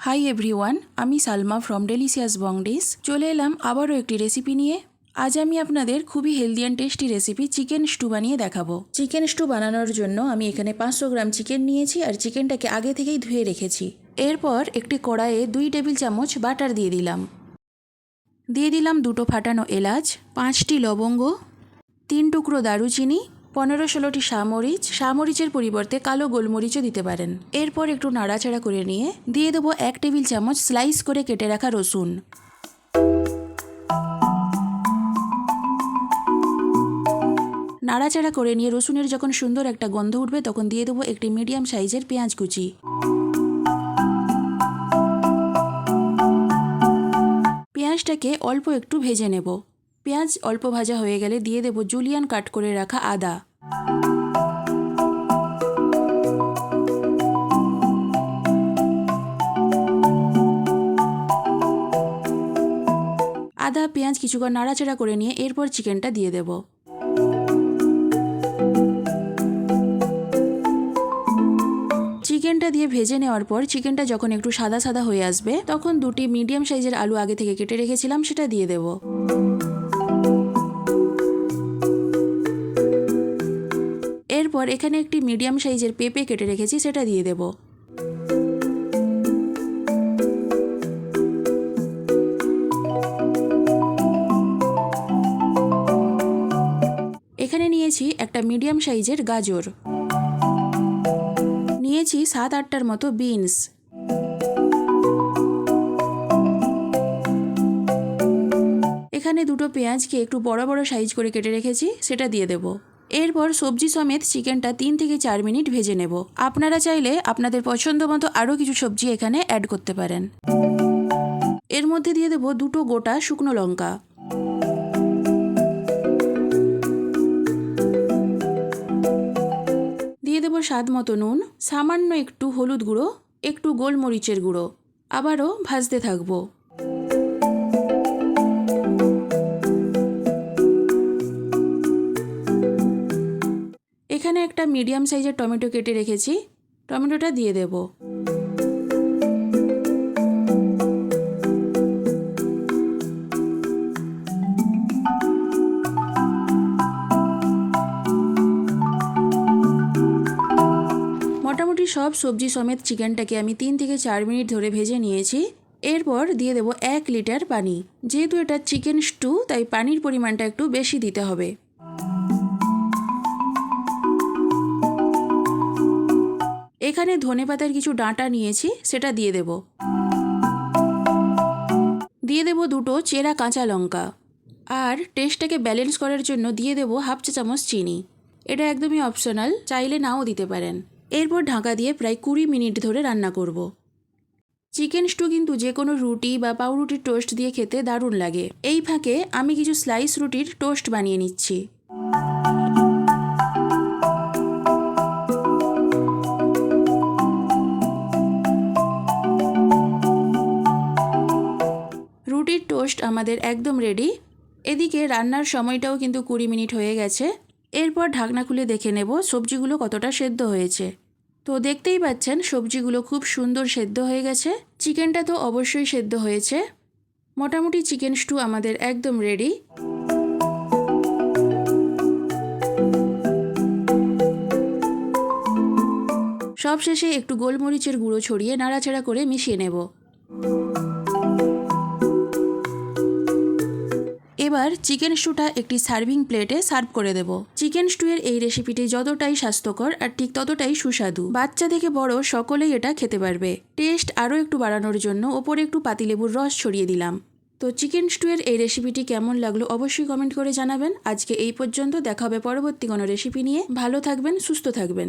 Hi everyone, আমি Salma from delicious Bong dish চলে এলাম আবারও একটি রেসিপি নিয়ে। আজ আমি আপনাদের খুবই healthy and tasty recipe chicken stew বানিয়ে দেখাবো। চিকেন স্টু বানানোর জন্য আমি এখানে 500 গ্রাম চিকেন নিয়েছি আর চিকেনটাকে আগে থেকেই ধুয়ে রেখেছি। এরপর একটি কড়াইয়ে 2 টেবিল চামচ বাটার দিয়ে দিলাম। দিয়ে দিলাম 2টো ফাটানো এলাচ, 5টি লবঙ্গ, 3 টুকরো দারুচিনি, 15-16টি শাহমরিচের পরিবর্তে কালো গোলমরিচও দিতে পারেন। এরপর একটু নাড়াচাড়া করে নিয়ে দিয়ে দেবো 1 টেবিল চামচ স্লাইস করে কেটে রাখা রসুন। নাড়াচাড়া করে নিয়ে রসুনের যখন সুন্দর একটা গন্ধ উঠবে তখন দিয়ে দেবো একটি মিডিয়াম সাইজের পেঁয়াজ কুচি। পেঁয়াজটাকে অল্প একটু ভেজে নেব। পেঁয়াজ অল্প ভাজা হয়ে গেলে দিয়ে দেব জুলিয়ান কাট করে রাখা আদা। আদা পেঁয়াজ কিছুক্ষণ নাড়াচাড়া করে নিয়ে এরপর চিকেনটা দিয়ে দেব। চিকেনটা দিয়ে ভেজে নেওয়ার পর চিকেনটা যখন একটু সাদা সাদা হয়ে আসবে তখন 2টি মিডিয়াম সাইজের আলু আগে থেকে কেটে রেখেছিলাম সেটা দিয়ে দেব। এরপর এখানে একটি মিডিয়াম সাইজের পেঁপে কেটে রেখেছি সেটা দিয়ে দেব। এখানে নিয়েছি একটা মিডিয়াম সাইজের গাজর, নিয়েছি 7-8টার মতো বিনস, এখানে 2টো পেঁয়াজকে একটু বড় বড় সাইজ করে কেটে রেখেছি সেটা দিয়ে দেব। এরপর সবজি সমেত চিকেনটা 3 থেকে 4 মিনিট ভেজে নেব। আপনারা চাইলে আপনাদের পছন্দ মতো আরও কিছু সবজি এখানে অ্যাড করতে পারেন। এর মধ্যে দিয়ে দেব 2টো গোটা শুকনো লঙ্কা, দিয়ে দেব স্বাদ মতো নুন, সামান্য একটু হলুদ গুঁড়ো, একটু গোলমরিচের গুঁড়ো। আবারও ভাজতে থাকবো। এখানে একটা মিডিয়াম সাইজের টমেটো কেটে রেখেছি, টমেটোটা দিয়ে দেব। মোটামুটি সব সবজি সমেত চিকেনটাকে আমি 3 থেকে 4 মিনিট ধরে ভেজে নিয়েছি। এরপর দিয়ে দেব 1 লিটার পানি। যেহেতু এটা চিকেন স্টু তাই পানির পরিমাণটা একটু বেশি দিতে হবে। এখানে ধনেপাতার কিছু ডাঁটা নিয়েছি সেটা দিয়ে দেব। দিয়ে দেব 2টো চেরা কাঁচা লঙ্কা। আর টেস্টটাকে ব্যালেন্স করার জন্য দিয়ে দেব 1/2 চা চামচ চিনি। এটা একদমই অপশনাল, চাইলে নাও দিতে পারেন। এরপর ঢাকা দিয়ে প্রায় 20 মিনিট ধরে রান্না করব। চিকেন স্টু কিন্তু যে কোনো রুটি বা পাউরুটির টোস্ট দিয়ে খেতে দারুণ লাগে। এই ফাঁকে আমি কিছু স্লাইস রুটির টোস্ট বানিয়ে নিচ্ছি। রুটির টোস্ট আমাদের একদম রেডি। এদিকে রান্নার সময়টাও কিন্তু 20 মিনিট হয়ে গেছে। এরপর ঢাকনা খুলে দেখে নেব সবজিগুলো কতটা সেদ্ধ হয়েছে। তো দেখতেই পাচ্ছেন সবজিগুলো খুব সুন্দর সেদ্ধ হয়ে গেছে। চিকেনটা তো অবশ্যই সেদ্ধ হয়েছে। মোটামুটি চিকেন স্টু আমাদের একদম রেডি। সব শেষে একটু গোলমরিচের গুঁড়ো ছড়িয়ে নাড়াচাড়া করে মিশিয়ে নেব। এবার চিকেন স্টুটা একটি সার্ভিং প্লেটে সার্ভ করে দেব। চিকেন স্টুয়ের এই রেসিপিটি যতটাই স্বাস্থ্যকর আর ঠিক ততটাই সুস্বাদু। বাচ্চা থেকে বড় সকলেই এটা খেতে পারবে। টেস্ট আরও একটু বাড়ানোর জন্য ওপরে একটু পাতিলেবুর রস ছড়িয়ে দিলাম। তো চিকেন স্টুয়ের এই রেসিপিটি কেমন লাগলো অবশ্যই কমেন্ট করে জানাবেন। আজকে এই পর্যন্ত, দেখা হবে পরবর্তী কোনো রেসিপি নিয়ে। ভালো থাকবেন, সুস্থ থাকবেন।